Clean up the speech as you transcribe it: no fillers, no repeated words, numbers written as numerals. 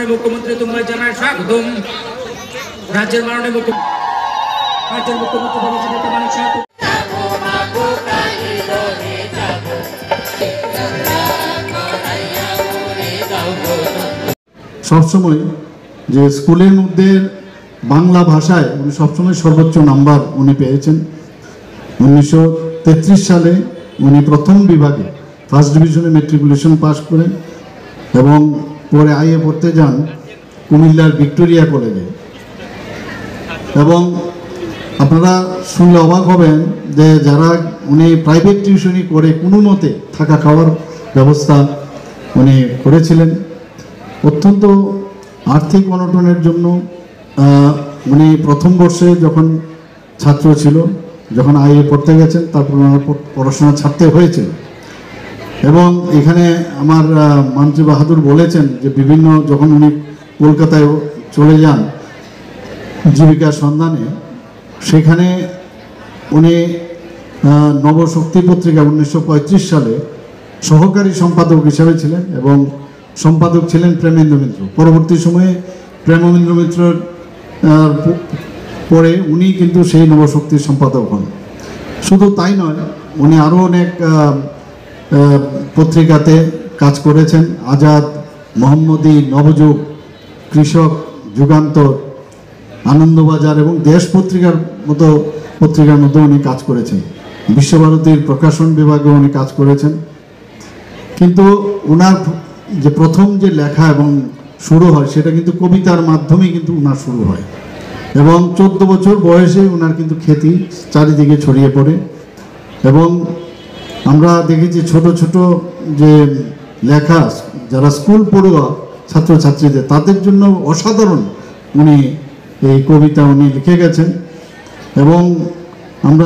মাননীয় মুখ্যমন্ত্রী তোমায় জানায় স্বাগতম। রাজ্যের মাননীয় মুখ্যমন্ত্রী সবসময় যে স্কুলের মধ্যে বাংলা ভাষায় উনি সবসময় সর্বোচ্চ নাম্বার উনি পেয়েছেন। 1933 সালে উনি প্রথম বিভাগে ফার্স্ট ডিভিশনে ম্যাট্রিকুলেশন পাস করেন এবং পরে আইএ পড়তে যান কুমিল্লার ভিক্টোরিয়া কলেজে। এবং আপনারা শুনলে অবাক হবেন যে যারা উনি প্রাইভেট টিউশনি করে কোনো মতে থাকা খাওয়ার ব্যবস্থা উনি করেছিলেন। অত্যন্ত আর্থিক অনটনের জন্য উনি প্রথম বর্ষে যখন ছাত্র ছিল, যখন আইএ পড়তে গেছেন, তারপর ওনার পড়াশোনা ছাড়তে হয়েছিল। এবং এখানে আমার মন্ত্রী বাহাদুর বলেছেন যে বিভিন্ন যখন উনি কলকাতায় চলে যান জীবিকার সন্ধানে, সেখানে উনি নবশক্তি পত্রিকা 1935 সালে সহকারী সম্পাদক হিসাবে ছিলেন এবং সম্পাদক ছিলেন প্রেমেন্দ্র মিত্র। পরবর্তী সময়ে প্রেমেন্দ্র মিত্রর পরে উনি কিন্তু সেই নবশক্তির সম্পাদক হন। শুধু তাই নয়, উনি আরও অনেক পত্রিকাতে কাজ করেছেন। আজাদ, মোহাম্মদী, নবযুগ, কৃষক, যুগান্তর, আনন্দবাজার এবং দেশ পত্রিকার মধ্যে উনি কাজ করেছেন। বিশ্বভারতীর প্রকাশন বিভাগেও উনি কাজ করেছেন। কিন্তু ওনার যে প্রথম যে লেখা এবং শুরু হয় সেটা কিন্তু কবিতার মাধ্যমেই কিন্তু ওনার শুরু হয় এবং 14 বছর বয়সে ওনার কিন্তু খ্যাতি চারিদিকে ছড়িয়ে পড়ে। এবং আমরা দেখেছি ছোট ছোট যে লেখা, যারা স্কুল পড়ুয়া ছাত্রছাত্রীদের, তাদের জন্য অসাধারণ উনি এই কবিতা উনি লিখে গেছেন। এবং আমরা